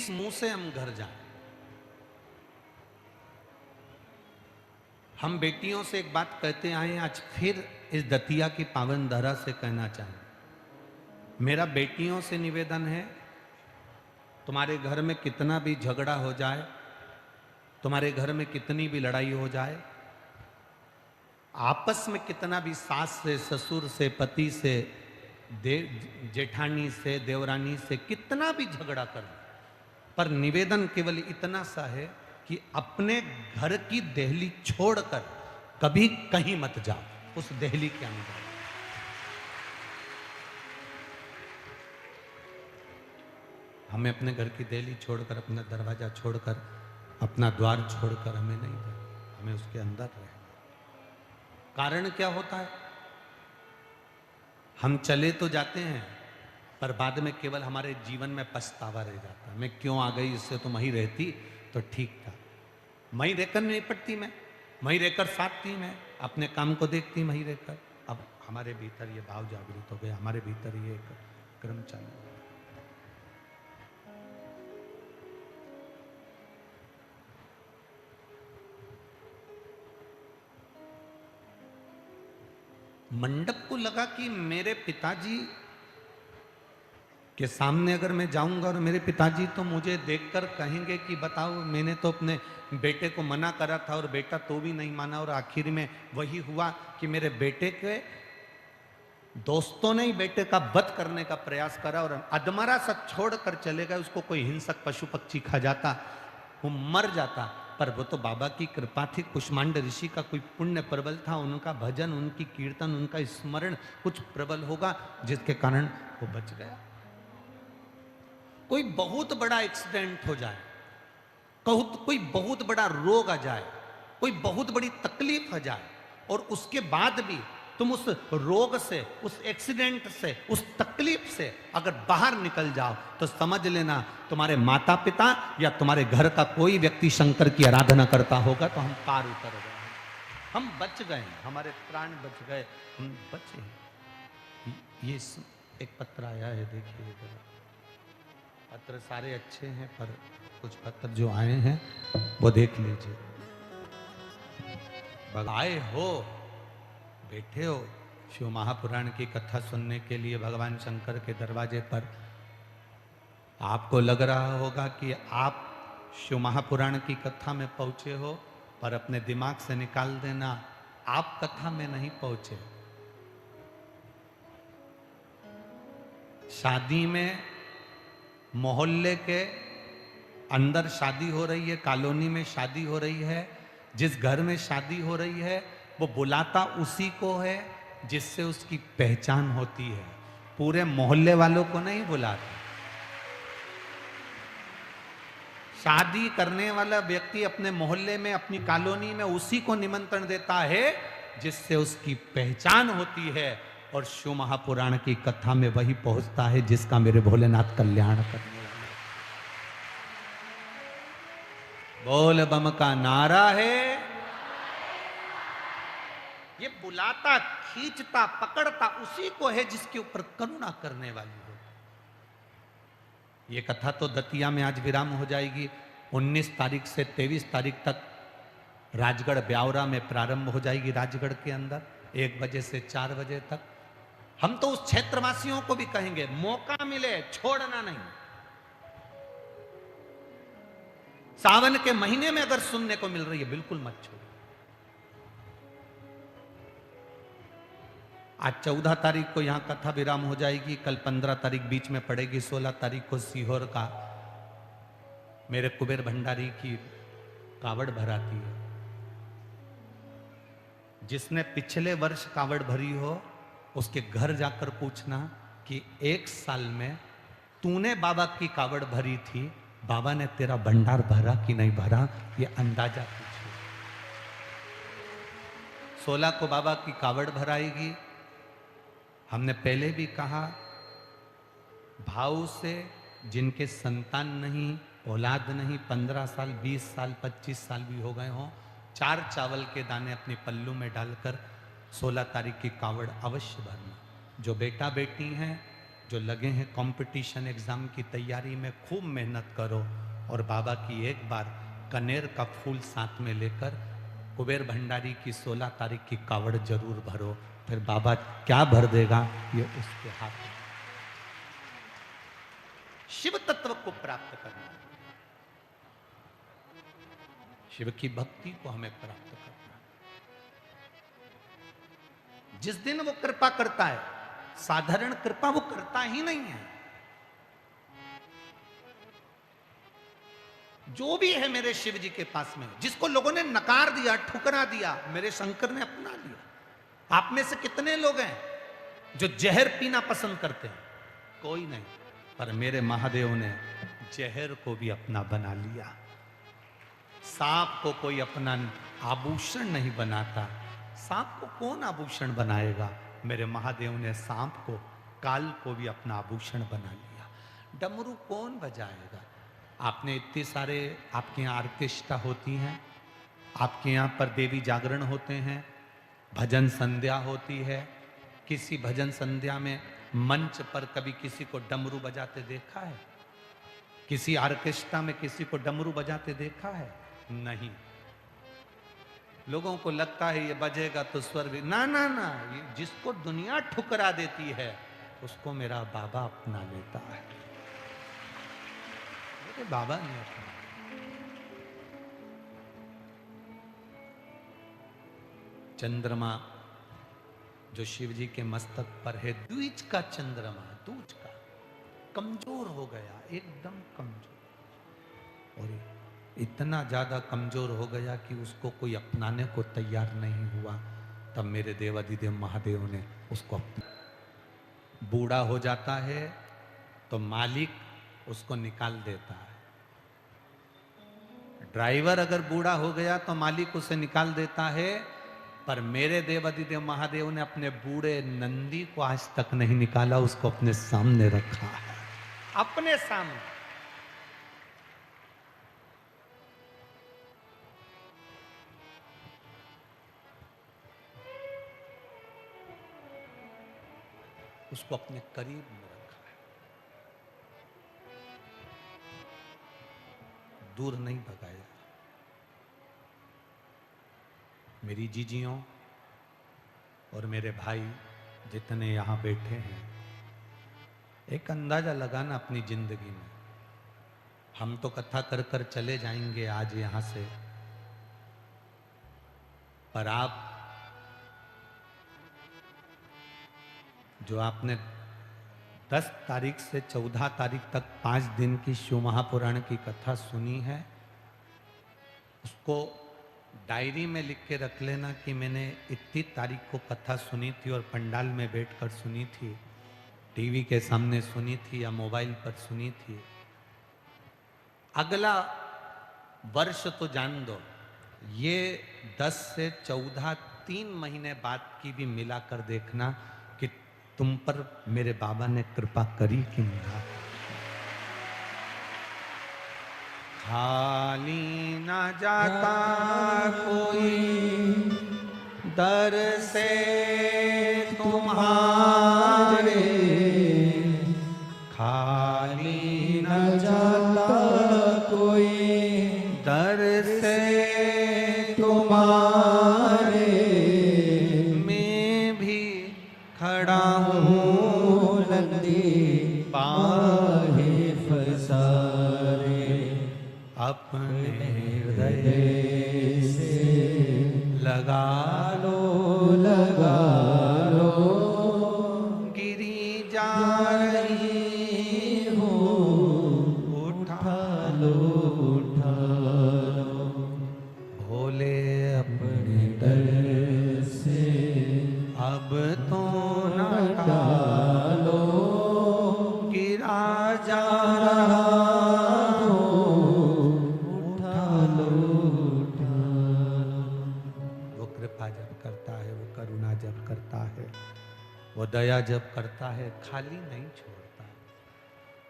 किस मुंह से हम घर जाएं? हम बेटियों से एक बात कहते आए हैं, आज फिर इस दतिया की पावन धरा से कहना चाहें। मेरा बेटियों से निवेदन है, तुम्हारे घर में कितना भी झगड़ा हो जाए, तुम्हारे घर में कितनी भी लड़ाई हो जाए, आपस में कितना भी सास से, ससुर से, पति से, जेठानी से, देवरानी से कितना भी झगड़ा कर लो, पर निवेदन केवल इतना सा है कि अपने घर की देहली छोड़कर कभी कहीं मत जाओ, उस देहली के अंदर। हमें अपने घर की देहली छोड़कर, अपना दरवाजा छोड़कर, अपना द्वार छोड़कर हमें नहीं रहना, हमें उसके अंदर रहना। कारण क्या होता है? हम चले तो जाते हैं, पर बाद में केवल हमारे जीवन में पछतावा रह जाता है। मैं क्यों आ गई, इससे तो वहीं रहती तो ठीक था। वहीं रहकर नहीं पड़ती, मैं वहीं रहकर साथ थी, मैं अपने काम को देखती वहीं रहकर। अब हमारे भीतर ये भाव जागृत हो गया, हमारे भीतर ये क्रम चालू हो गया। मंडप को लगा कि मेरे पिताजी के सामने अगर मैं जाऊंगा और मेरे पिताजी तो मुझे देखकर कहेंगे कि बताओ, मैंने तो अपने बेटे को मना करा था और बेटा तो भी नहीं माना, और आखिर में वही हुआ कि मेरे बेटे के दोस्तों ने ही बेटे का वध करने का प्रयास करा और अधमरा सा छोड़ कर चले गए। उसको कोई हिंसक पशु पक्षी खा जाता, वो मर जाता, पर वो तो बाबा की कृपा थी। कुष्मांड ऋषि का कोई पुण्य प्रबल था, उनका भजन, उनकी कीर्तन, उनका स्मरण कुछ प्रबल होगा जिसके कारण वो बच गया। कोई बहुत बड़ा एक्सीडेंट हो जाए, कोई बहुत बड़ा रोग आ जाए, कोई बहुत बड़ी तकलीफ आ जाए, और उसके बाद भी तुम उस रोग से, उस एक्सीडेंट से, उस तकलीफ से अगर बाहर निकल जाओ तो समझ लेना तुम्हारे माता पिता या तुम्हारे घर का कोई व्यक्ति शंकर की आराधना करता होगा, तो हम पार उतर गए, हम बच गए, हमारे प्राण बच गए, हम बचे। ये एक पत्र आया है, देखिए पत्र सारे अच्छे हैं, पर कुछ पत्र जो आए हैं वो देख लीजिए। आए हो, बैठे हो शिव महापुराण की कथा सुनने के लिए भगवान शंकर के दरवाजे पर। आपको लग रहा होगा कि आप शिव महापुराण की कथा में पहुंचे हो, पर अपने दिमाग से निकाल देना, आप कथा में नहीं पहुंचे। शादी में मोहल्ले के अंदर शादी हो रही है, कॉलोनी में शादी हो रही है, जिस घर में शादी हो रही है वो बुलाता उसी को है जिससे उसकी पहचान होती है, पूरे मोहल्ले वालों को नहीं बुलाता। शादी करने वाला व्यक्ति अपने मोहल्ले में, अपनी कॉलोनी में उसी को निमंत्रण देता है जिससे उसकी पहचान होती है, और शिव महापुराण की कथा में वही पहुंचता है जिसका मेरे भोलेनाथ कल्याण करने वाले। बोल बम का नारा है, ये बुलाता, खींचता, पकड़ता उसी को है जिसके ऊपर करुणा करने वाली हो। ये कथा तो दतिया में आज विराम हो जाएगी। 19 तारीख से 23 तारीख तक राजगढ़ ब्यावरा में प्रारंभ हो जाएगी, राजगढ़ के अंदर 1 बजे से 4 बजे तक। हम तो उस क्षेत्रवासियों को भी कहेंगे, मौका मिले छोड़ना नहीं। सावन के महीने में अगर सुनने को मिल रही है, बिल्कुल मत छोड़ो। आज 14 तारीख को यहां कथा विराम हो जाएगी, कल 15 तारीख बीच में पड़ेगी, 16 तारीख को सीहोर का मेरे कुबेर भंडारी की कावड़ भराती है। जिसने पिछले वर्ष कावड़ भरी हो उसके घर जाकर पूछना कि 1 साल में तूने बाबा की कावड़ भरी थी, बाबा ने तेरा भंडार भरा कि नहीं भरा, ये अंदाजा पूछिए। 16 को बाबा की कावड़ भराएगी। हमने पहले भी कहा, भाव से जिनके संतान नहीं, औलाद नहीं, 15 साल, 20 साल, 25 साल भी हो गए हों, 4 चावल के दाने अपने पल्लू में डालकर 16 तारीख की कावड़ अवश्य भरना। जो बेटा बेटी हैं जो लगे हैं कंपटीशन एग्जाम की तैयारी में, खूब मेहनत करो और बाबा की एक बार कनेर का फूल साथ में लेकर कुबेर भंडारी की 16 तारीख की कावड़ जरूर भरो। फिर बाबा क्या भर देगा ये उसके हाथ में। शिव तत्व को प्राप्त करना, शिव की भक्ति को हमें प्राप्त करना। जिस दिन वो कृपा करता है, साधारण कृपा वो करता ही नहीं है। जो भी है मेरे शिव जी के पास में, जिसको लोगों ने नकार दिया, ठुकरा दिया, मेरे शंकर ने अपना लिया। आप में से कितने लोग हैं जो जहर पीना पसंद करते हैं? कोई नहीं, पर मेरे महादेव ने जहर को भी अपना बना लिया। सांप को कोई अपना आभूषण नहीं बनाता। सांप को कौन आभूषण बनाएगा? मेरे महादेव ने सांप को, काल को भी अपना आभूषण बना लिया। डमरू कौन बजाएगा? आपने इतने सारे, आपके यहाँ आर्केस्ट्रा होती हैं, आपके यहाँ पर देवी जागरण होते हैं, भजन संध्या होती है। किसी भजन संध्या में मंच पर कभी किसी को डमरू बजाते देखा है? किसी आर्केस्ट्रा में किसी को डमरू बजाते देखा है? नहीं। लोगों को लगता है ये बजेगा तो स्वर भी, ना ना ना, ये जिसको दुनिया ठुकरा देती है उसको मेरा बाबा अपना लेता है। मेरे बाबा ने अपना। चंद्रमा जो शिव जी के मस्तक पर है, द्विज का चंद्रमा, दूज का, कमजोर हो गया, एकदम कमजोर, और इतना ज्यादा कमजोर हो गया कि उसको कोई अपनाने को तैयार नहीं हुआ। तब मेरे देवाधिदेव महादेव ने उसको अपना। बूढ़ा हो जाता है तो मालिक उसको निकाल देता है। ड्राइवर अगर बूढ़ा हो गया तो मालिक उसे निकाल देता है, पर मेरे देवाधिदेव महादेव ने अपने बूढ़े नंदी को आज तक नहीं निकाला, उसको अपने सामने रखा है, अपने सामने। उसको अपने करीब में रखा है, दूर नहीं भगाया। मेरी जीजियों और मेरे भाई जितने यहां बैठे हैं, एक अंदाजा लगाना अपनी जिंदगी में। हम तो कथा कर कर चले जाएंगे आज यहां से, पर आप जो आपने 10 तारीख से 14 तारीख तक 5 दिन की शिव महापुराण की कथा सुनी है, उसको डायरी में लिख के रख लेना कि मैंने इतनी तारीख को कथा सुनी थी और पंडाल में बैठकर सुनी थी, टीवी के सामने सुनी थी या मोबाइल पर सुनी थी। अगला वर्ष तो जान दो, ये 10 से 14 3 महीने बाद की भी मिलाकर देखना कि तुम पर मेरे बाबा ने कृपा करी कि नहीं। खाली ना जाता कोई दर से तुम्हारे, खाली ना जाता कोई दर से तुम्हारे, मैं भी खड़ा हूँ नंदी बाहे फसारे, अपने हृदय से लगा लो, लगा लो, गिरी जा रही हो, उठा लो, उठा लो, भोले अपने दर से अब तो न डालो, गिरा जा रहा जब करता है, वो दया जब करता है, खाली नहीं छोड़ता।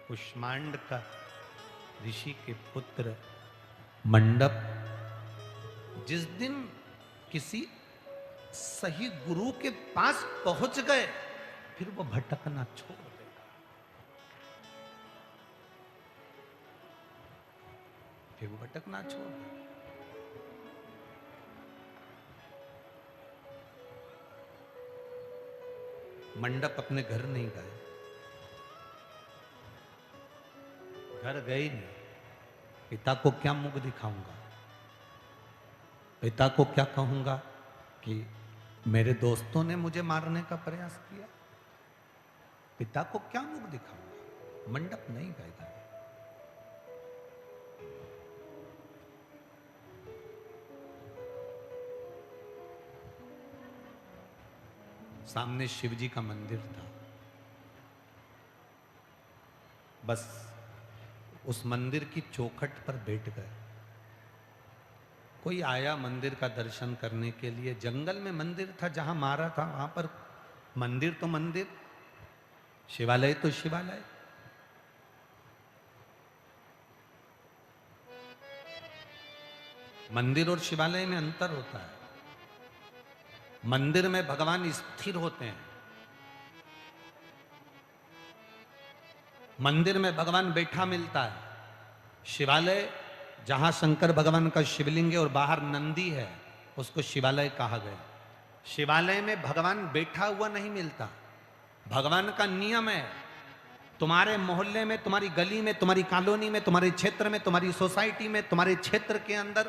कुष्मांड का ऋषि के पुत्र मंडप जिस दिन किसी सही गुरु के पास पहुंच गए, फिर वो भटकना छोड़ देगा। कि वो भटकना छोड़ दे। मंडप अपने घर नहीं गए, घर गए ही नहीं। पिता को क्या मुख दिखाऊंगा, पिता को क्या कहूंगा कि मेरे दोस्तों ने मुझे मारने का प्रयास किया। पिता को क्या मुख दिखाऊंगा, मंडप नहीं गए। सामने शिव जी का मंदिर था, बस उस मंदिर की चौखट पर बैठ गए। कोई आया मंदिर का दर्शन करने के लिए, जंगल में मंदिर था जहां मारा था, वहां पर मंदिर तो मंदिर, शिवालय तो शिवालय। मंदिर और शिवालय में अंतर होता है। मंदिर में भगवान स्थिर होते हैं, मंदिर में भगवान बैठा मिलता है। शिवालय जहां शंकर भगवान का शिवलिंग है और बाहर नंदी है, उसको शिवालय कहा गया। शिवालय में भगवान बैठा हुआ नहीं मिलता। भगवान का नियम है, तुम्हारे मोहल्ले में, तुम्हारी गली में, तुम्हारी कॉलोनी में, तुम्हारे क्षेत्र में, तुम्हारी सोसाइटी में, तुम्हारे क्षेत्र के अंदर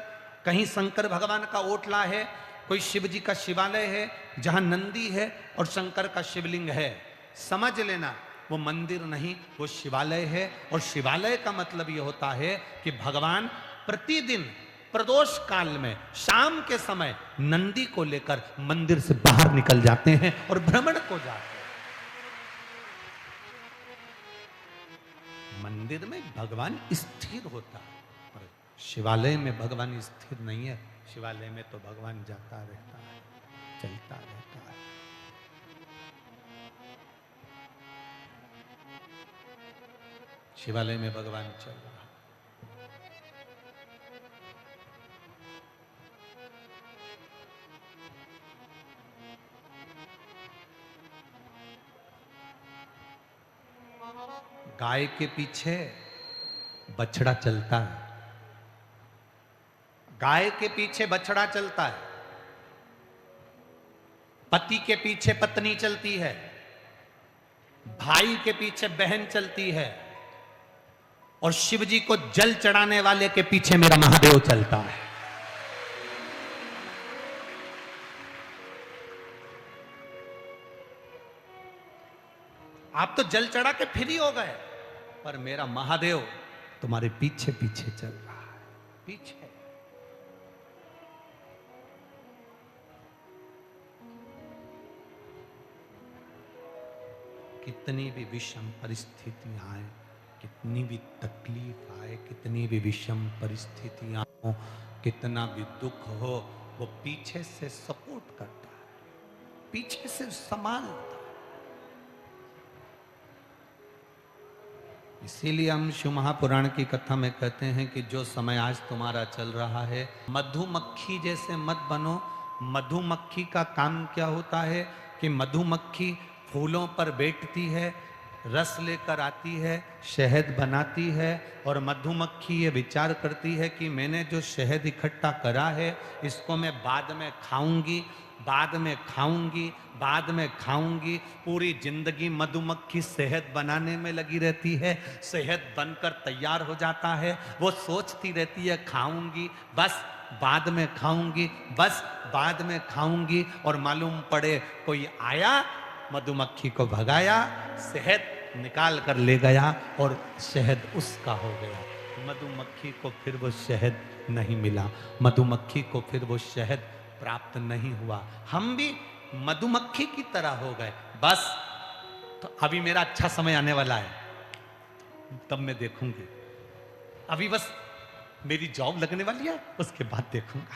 कहीं शंकर भगवान का ओटला है, कोई शिव जी का शिवालय है जहां नंदी है और शंकर का शिवलिंग है, समझ लेना वो मंदिर नहीं, वो शिवालय है। और शिवालय का मतलब ये होता है कि भगवान प्रतिदिन प्रदोष काल में शाम के समय नंदी को लेकर मंदिर से बाहर निकल जाते हैं और भ्रमण को जाते हैं। मंदिर में भगवान स्थिर होता है और शिवालय में भगवान स्थिर नहीं है। शिवालय में तो भगवान जाता रहता है, चलता रहता है। शिवालय में भगवान चल रहा है। गाय के पीछे बछड़ा चलता है, गाय के पीछे बछड़ा चलता है, पति के पीछे पत्नी चलती है, भाई के पीछे बहन चलती है, और शिव जी को जल चढ़ाने वाले के पीछे मेरा महादेव चलता है। आप तो जल चढ़ा के फ्री हो गए, पर मेरा महादेव तुम्हारे पीछे पीछे चल रहा है, पीछे। कितनी भी विषम परिस्थितियां आए, कितनी भी तकलीफ आए, कितनी भी विषम परिस्थितियां हो, कितना भी दुख हो, वो पीछे से सपोर्ट करता है, पीछे से संभालता है। इसीलिए हम शिव महापुराण की कथा में कहते हैं कि जो समय आज तुम्हारा चल रहा है, मधुमक्खी जैसे मत बनो। मधुमक्खी का काम क्या होता है कि मधुमक्खी फूलों पर बैठती है, रस लेकर आती है, शहद बनाती है, और मधुमक्खी ये विचार करती है कि मैंने जो शहद इकट्ठा करा है इसको मैं बाद में खाऊंगी, बाद में खाऊंगी, बाद में खाऊंगी। पूरी जिंदगी मधुमक्खी शहद बनाने में लगी रहती है, शहद बनकर तैयार हो जाता है, वो सोचती रहती है खाऊंगी, बस बाद में खाऊंगी, बस बाद में खाऊंगी, और मालूम पड़े कोई आया, मधुमक्खी को भगाया, शहद निकाल कर ले गया और शहद उसका हो गया। मधुमक्खी को फिर वो शहद नहीं मिला, मधुमक्खी को फिर वो शहद प्राप्त नहीं हुआ। हम भी मधुमक्खी की तरह हो गए। बस तो अभी मेरा अच्छा समय आने वाला है, तब मैं देखूंगी। अभी बस मेरी जॉब लगने वाली है, उसके बाद देखूंगा।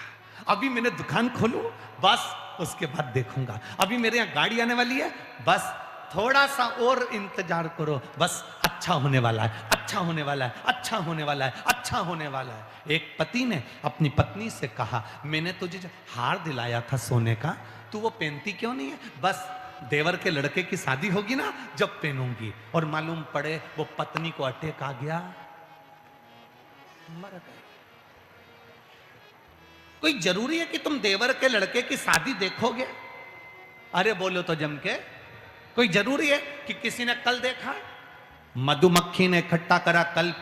अभी मैंने दुकान खोलूं, बस उसके बाद देखूंगा। अभी मेरे यहाँ गाड़ी आने वाली है, बस थोड़ा सा और इंतजार करो, बस अच्छा होने वाला है, अच्छा होने वाला है, अच्छा होने वाला है, अच्छा होने वाला है। एक पति ने अपनी पत्नी से कहा, मैंने तुझे जो हार दिलाया था सोने का, तू वो पहनती क्यों नहीं है? बस देवर के लड़के की शादी होगी ना, जब पहनूंगी। और मालूम पड़े वो पत्नी को अटैक आ गया, मर गए। कोई जरूरी है कि तुम देवर के लड़के की शादी देखोगे? अरे बोलो तो जम के, कोई जरूरी है कि किसी ने कल देखा? मधुमक्खी ने इकट्ठा करा, कल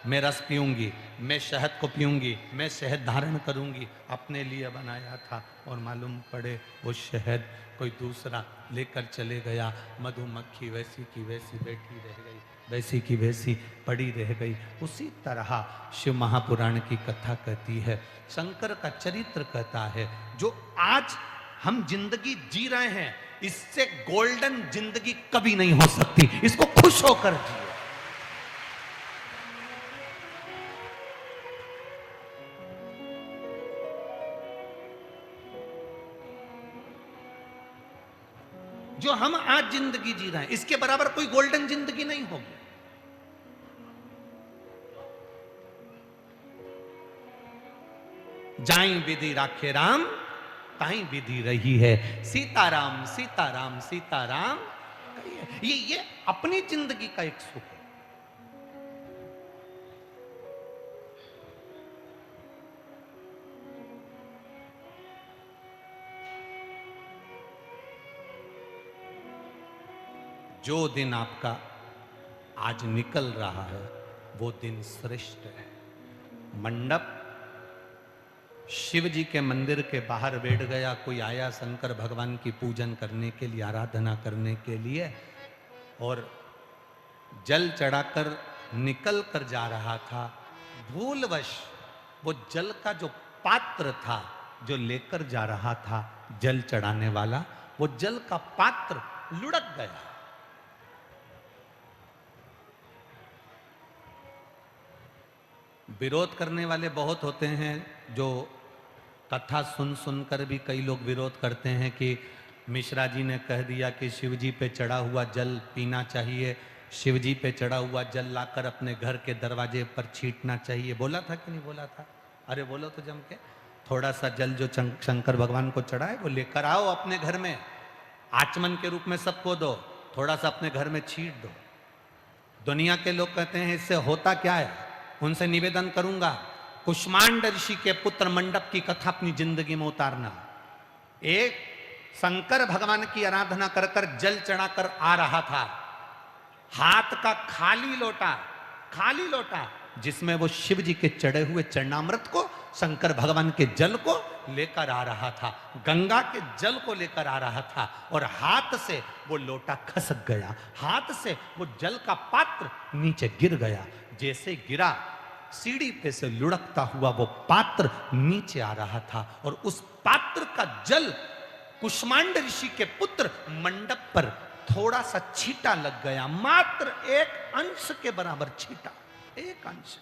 मैं रस पीऊंगी, मैं शहद को पीऊंगी, मैं शहद धारण करूंगी, अपने लिए बनाया था, और मालूम पड़े वो शहद कोई दूसरा लेकर चले गया। मधुमक्खी वैसी की वैसी बैठी रह गई, वैसी की वैसी पड़ी रह गई। उसी तरह शिव महापुराण की कथा कहती है, शंकर का चरित्र कहता है, जो आज हम जिंदगी जी रहे हैं, इससे गोल्डन जिंदगी कभी नहीं हो सकती। इसको खुश होकर जिए। जो हम आज जिंदगी जी रहे हैं, इसके बराबर कोई गोल्डन जिंदगी नहीं होगी। जाई विधि राखे राम, ताई विधि रही है। सीताराम सीताराम सीताराम, ये अपनी जिंदगी का एक सुख है। जो दिन आपका आज निकल रहा है, वो दिन श्रेष्ठ है। मंडप, शिव जी के मंदिर के बाहर बैठ गया, कोई आया शंकर भगवान की पूजन करने के लिए, आराधना करने के लिए, और जल चढ़ाकर निकल कर जा रहा था। भूलवश वो जल का जो पात्र था, जो लेकर जा रहा था जल चढ़ाने वाला, वो जल का पात्र लुढ़क गया। विरोध करने वाले बहुत होते हैं, जो कथा सुन सुनकर भी कई लोग विरोध करते हैं कि मिश्रा जी ने कह दिया कि शिव जी पे चढ़ा हुआ जल पीना चाहिए, शिव जी पे चढ़ा हुआ जल लाकर अपने घर के दरवाजे पर छींटना चाहिए। बोला था कि नहीं बोला था? अरे बोलो तो जम के। थोड़ा सा जल जो शंकर भगवान को चढ़ा है, वो लेकर आओ अपने घर में, आचमन के रूप में सबको दो, थोड़ा सा अपने घर में छींट दो। दुनिया के लोग कहते हैं इससे होता क्या है? उनसे निवेदन करूंगा, कुष्मांड ऋषि के पुत्र मंडप की कथा अपनी जिंदगी में उतारना। एक शंकर भगवान की आराधना कर कर जल चढ़ाकर आ रहा था, हाथ का खाली लोटा जिसमें वो शिव जी के चढ़े हुए चरणामृत को, शंकर भगवान के जल को लेकर आ रहा था, गंगा के जल को लेकर आ रहा था, और हाथ से वो लोटा खसक गया, हाथ से वो जल का पात्र नीचे गिर गया। जैसे गिरा, सीढ़ी पे से लुढ़कता हुआ वो पात्र नीचे आ रहा था, और उस पात्र का जल कुष्मांड ऋषि के पुत्र मंडप पर थोड़ा सा छींटा लग गया, मात्र एक अंश के बराबर छींटा, एक अंश।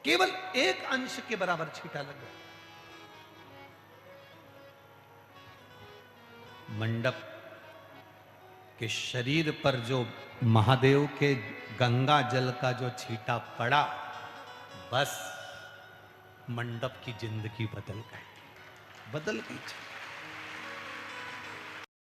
केवल एक अंश के बराबर छींटा लग गया। मंडप के शरीर पर जो महादेव के गंगा जल का जो छींटा पड़ा, बस मंडप की जिंदगी बदल गई।